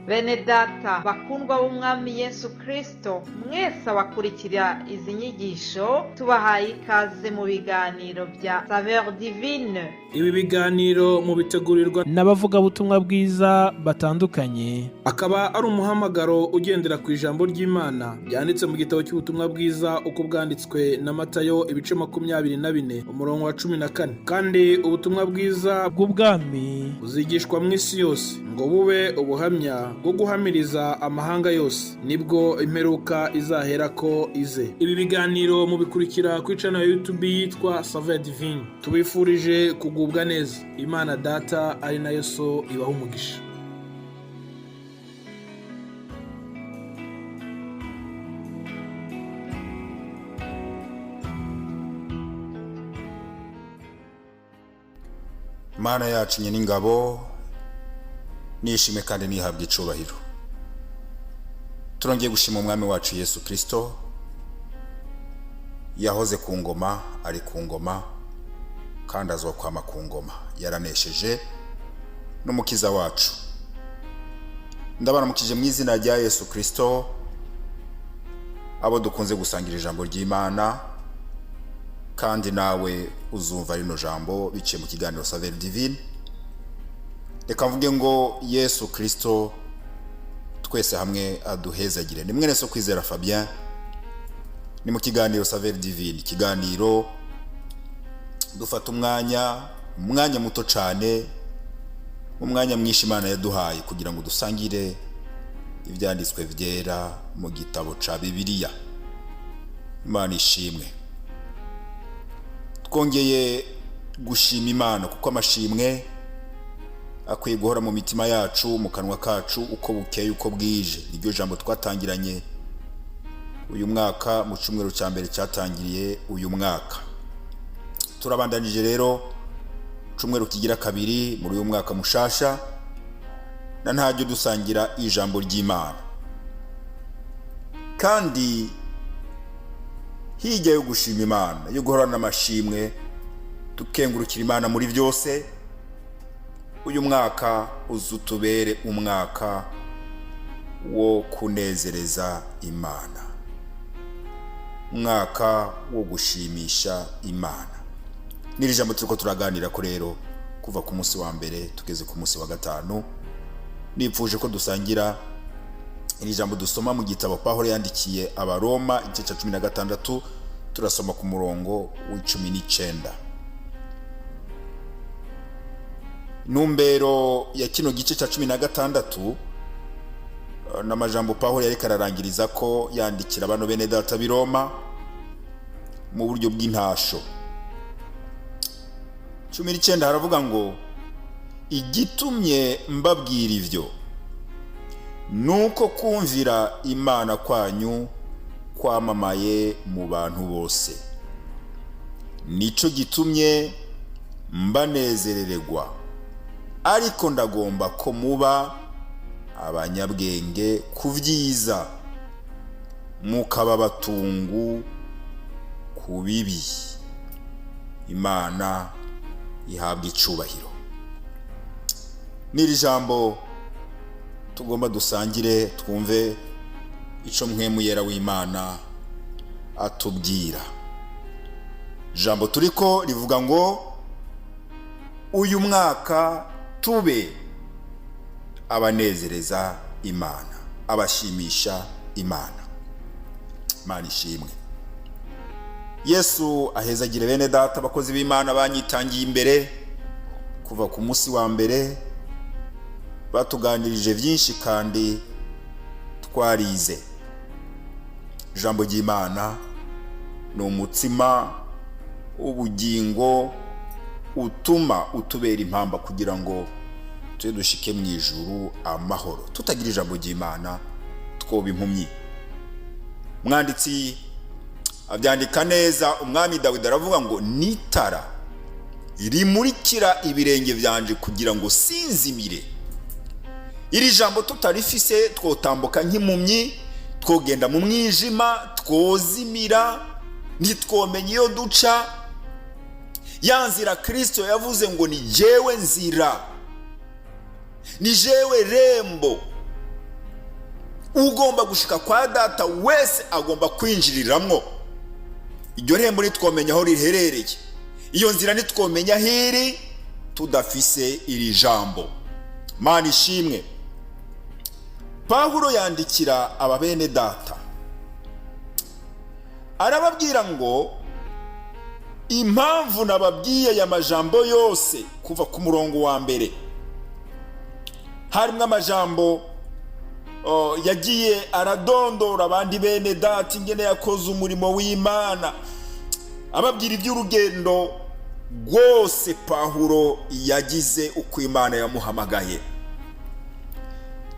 Bene data bakundwa b'umwami Yesu Kristo, mwese abakurikira izi nyigisho tubahaye ikaze mu biganiro bya Saveur Divine. Ibi biganiro mu bitegurirwa n'abavugabutumwa bwiza batandukanye, akaba ari umuhamagaro ugendera ku ijambo ry'Imana byanditse mu gitabo cy'ubutumwa bwiza uko bwanditswe na Matayo ibice 24 umurongo wa 14. Kandi ubutumwa bwiza bw'ubwami buzigishwa mu isi yose ngo bube ubuhamya bwo guhamiriza amahanga yose, nibwo imperuka izahera ko ize. Ibi biganiro mubikurikira ku channel ya YouTube yitwa Saveur Divine. Tubifurije kugubwa neza. Imana Data ari nayo So ibaha umugisha. Mana yacu nye n'ingabo, nishime kandi nihabwe icubahiro. Turongeye gushima umwami wacu Yesu Kristo, yahoze ku ngoma, ari ku ngoma kandi azokwama ku ngoma. Yaranesheje n'umukiza wacu. Ndabaramukije mu izina rya Yesu Kristo abo dukunze gusangira ijambo ry'Imana, kandi nawe uzumva rino jambo biciye mu kiganiro Saveur Divine. Reka mvuge ngo Yesu Kristo twese hamwe aduhezagire. Ni mwene So Kwizera Fabien, ni mu kiganiro Saveur Divine. Ikiganiro dufata umwanya muto cyane, umwanya mwinshi Imana yaduhaye kugira ngo dusangire ibyanditswe byera mu gitabo ca Bibiliya. Imana ishimwe. Twongeye gushima Imana kuko amashimwe akwiye guhora mu mitima yacu, mu kanwa kacu, uko bukeye uko bwije. Iryo jambo twatangiranye uyu mwaka mu cyumweru cya mbere cyatangiriye uyu mwaka. Turabandanije rero cyumweru kigira kabiri muri uyu mwaka mushasha, na ntajyo dusangira ijambo ry'Imana. Kandi hirya yo gushima Imana, yo guhorana amashimwe, tukengurukira Imana muri byose, uyu mwaka uzutubere umwaka wo kunezereza Imana, umwaka wo gushimisha Imana. Niri jambo turiko turaganira ko rero kuva ku munsi wa mbere tugeze ku munsi wa gatanu. Nipfuje ko dusangira iri jambo dusoma mu gitabo Pawulo yandikiye Abaroma igice cya 16, turasoma ku murongo w'19. Numbero ya kino gice cya 16 n'amajambo Pawulo yari kararangiriza ko yandikira abantu bene data b'i Roma mu buryo bw'intasho. 19 haravuga ngo igitumye mbabwira ivyo nuko kumvira Imana kwanyu kwamamaye mu bantu bose, nico gitumye mbanezerererwa, ariko ndagomba ko muba abanyabwenge ku vyiza, mukaba batungu ku bibi. Imana ihabwa icubahiro. Niri jambo tugomba dusangire, twumve ico mwemu yera w'Imana atubwira. Jambo turiko rivuga ngo uyu mwaka tube abanezereza Imana, abashimisha Imana. Imana ishimwe. Yesu ahezagire bene data abakozi b'Imana banyitangiye imbere kuva ku munsi wa mbere, batuganirije byinshi kandi twarize. Jambo ry'Imana ni umutsima ubugingo utuma utubera impamba kugira ngo tuje dushike mu ijuru amahoro. Tutagira ijambo ry'Imana twoba impumyi. Mwanditsi abyandika neza, umwami Dawidi aravuga ngo nitara rimurikira ibirenge byanje kugira ngo sinzimire. Iri jambo tutarifise twotambuka nk'impumyi, twogenda mu mwijima, twozimira, ntitwomenye iyo duca. Yanzira Kristo yavuze ngo ni jewe nzira, ni jewe rembo, ugomba gushika kwa data wese agomba kwinjiriramwo. Iryo rembo ntitwomenya aho riherereye, iyo nzira ntitwomenya hiri tudafise iri jambo. Mana ishimwe. Pawulo yandikira ababene data, arababwira ngo impamvu nababwiye ya majambo yose kuva ku murongo wa mbere, harimo amajambo yagiye aradondora abandi bene data ingene yakoze umurimo w'Imana, ababwira iby'urugendo rwose Pawulo yagize uko Imana yamuhamagaye.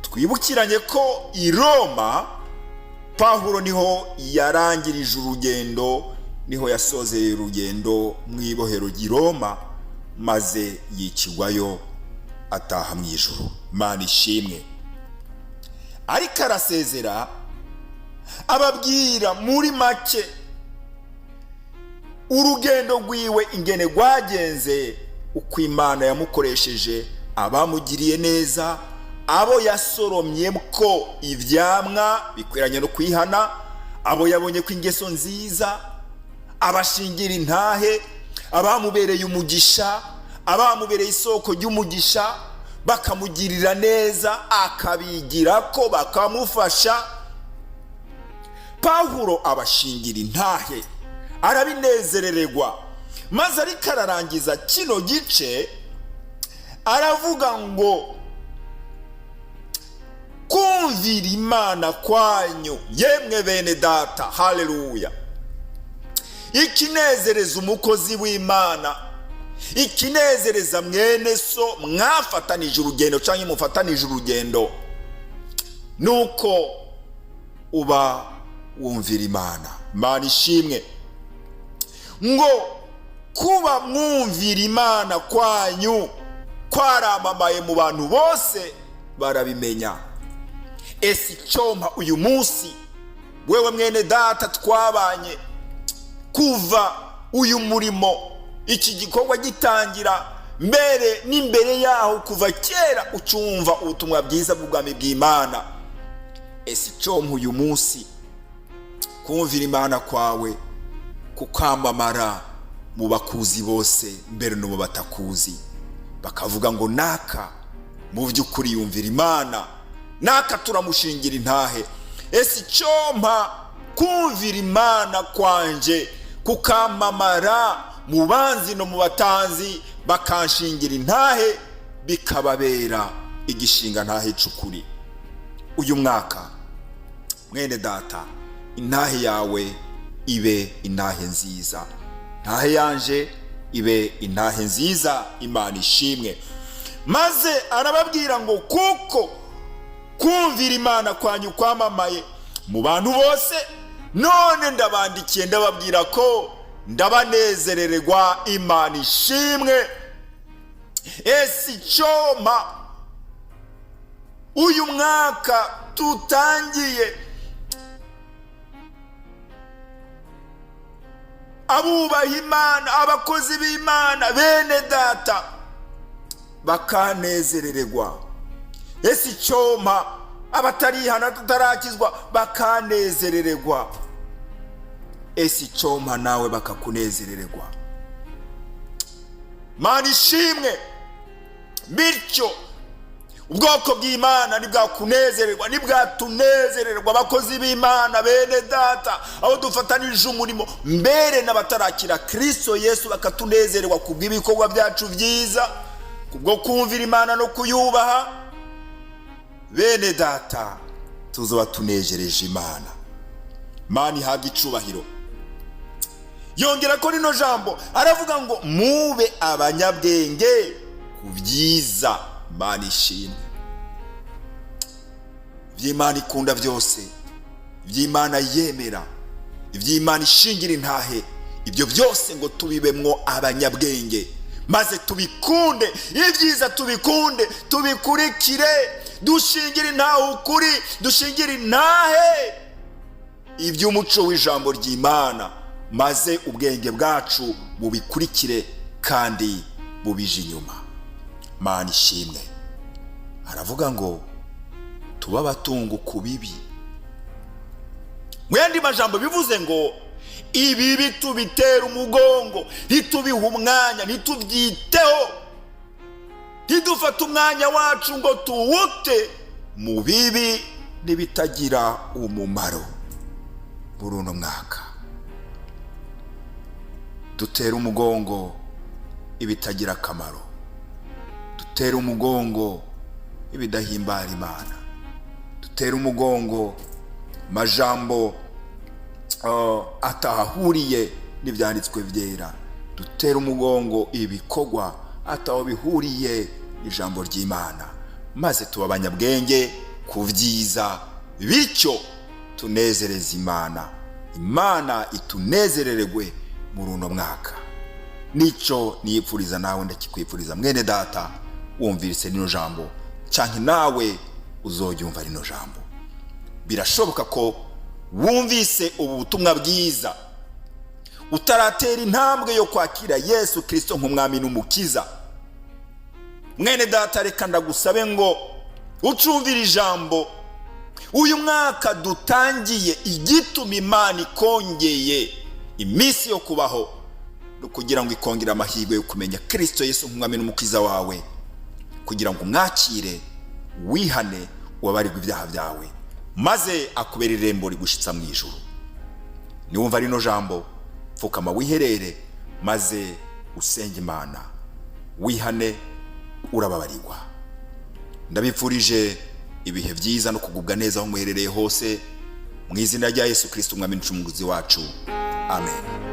Twibukiranye ko i Roma Pawulo niho yarangirije urugendo, niho yasozeye urugendo mu ibohero ry'i Roma, maze yicigwayo ataha mu ijuru. Mana ishimwe. Ariko arasezera ababwira muri make urugendo rwiwe ingene rwagenze, uko Imana yamukoresheje, abamugiriye neza, abo yasoromye ko ivyamwa bikwiranye no kwihana, abo yabonye ko ingeso nziza, abashingira intahe, abamubereye umugisha, abamubereye isoko ry'umugisha, bakamugirira neza, akabigira ko bakamufasha. Pawulo abashingira intahe, arabinezerererwa, maze ariko ararangiza kino gice aravuga ngo kumvira Imana kwanyu yemwe bene data, haleluya, ikinezereza umukozi w'Imana, ikinezereza mwene so mwafatanije urugendo cyangwa mufatanije urugendo, nuko uba wumvira Imana. Mana ishimwe. Ngo kuba mwumvira Imana kwanyu kwaramamaye mu bantu bose barabimenya. Ese icyompa uyu munsi wewe mwene data twabanye kuva uyu murimo, iki gikorwa gitangira, mbere n'imbere yaho kuva kera ucumva ubutumwa bwiza bw'ubwami bw'Imana. Ese icyompa uyu munsi kumvira Imana kwawe kukamamara mu bakuzi bose, mbere no mu batakuzi, bakavuga ngo naka mu by'ukuri yumvira Imana, naka turamushingira intahe. Ese icyompa kumvira Imana kwanje kukamamara mu banzi no mu batanzi, bakanshingira intahe, bikababera igishinga ntahe c'ukuri. Uyu mwaka mwene data, intahe yawe ibe intahe nziza, ntahe yanje ibe intahe nziza. Imana ishimwe. Maze arababwira ngo kuko kumvira Imana kwanyu kwamamaye mu bantu bose, none ndabandikiye ndababwira ko ndabanezerererwa. Imana ishimwe. Ese icyompa uyu mwaka tutangiye, abubaha Imana, abakozi b'Imana, bene data bakanezerererwa. Ese icyompa abatarihana tutarakizwa bakanezerererwa. Ese icyompa nawe bakakunezerererwa. Mana ishimwe. Bityo ubwoko bw'Imana nibwakunezererwa, nibwatunezererwa, abakozi b'Imana, bene data, aho dufatanije umurimo, mbere n'abatarakira Kristo Yesu bakatunezererwa kubw'ibikorwa byacu byiza, kubwo kumvira Imana no kuyubaha. Bene data, tuzoba tunejereje Imana. Mana ihabwe icubahiro. Yongera ko rino jambo aravuga ngo mube abanyabwenge ku byiza. Mana ishimwe. Iby'Imana ikunda byose, iby'Imana yemera, iby'Imana ishingira intahe, ibyo byose ngo tubibemwo abanyabwenge, maze tubikunde ibyiza, tubikunde, tubikurikire, dushingire intahe ukuri, dushingire intahe iby'umuco w'ijambo ry'Imana, maze ubwenge bwacu bubikurikire kandi bubije inyuma. Mana ishimwe. Aravuga ngo tuba abatungu ku bibi mu yandi majambo bivuze ngo ibibi tubitera umugongo, ntitubihe umwanya, ntitubyiteho, ntidufate umwanya wacu ngo tuwute mu bibi n'ibitagira umumaro. Muri uno mwaka dutera umugongo ibitagira akamaro, dutera umugongo ibidahimbara Imana, dutera umugongo majambo atahahuriye n'ibyanditswe byera, dutera umugongo ibikorwa ataho bihuriye n'ijambo ry'Imana, maze tuba abanyabwenge ku byiza, bityo tunezereze Imana, Imana itunezerererwe muri uno mwaka. Nicyo niyipfuriza nawe, ndakikwipfuriza mwene data wumvise rino jambo, canke nawe uzoyumva rino jambo. Birashoboka ko wumvise ubu butumwa bwiza utaratera intambwe yo kwakira Yesu Kristo nk'umwami n'umukiza. Mwene data, reka ndagusabe ngo ucumvire ijambo. Uyu mwaka dutangiye, igituma Imana ikongeye iminsi yo kubaho kugira ngo ikongera amahirwe yo kumenya Kristo Yesu nk'umwami n'umukiza wawe, kugira ngo umwakire, wihane, ubabarirwe ibyaha byawe, maze akubera irembo rigushitsa mu ijuru. Niwumva rino jambo, pfukama wiherere maze usenge Imana, wihane, urababarirwa. Ndabipfurije ibihe byiza no kugubwa neza aho muherereye hose, mu izina rya Yesu Kristo umwami n'umucunguzi wacu. Amen.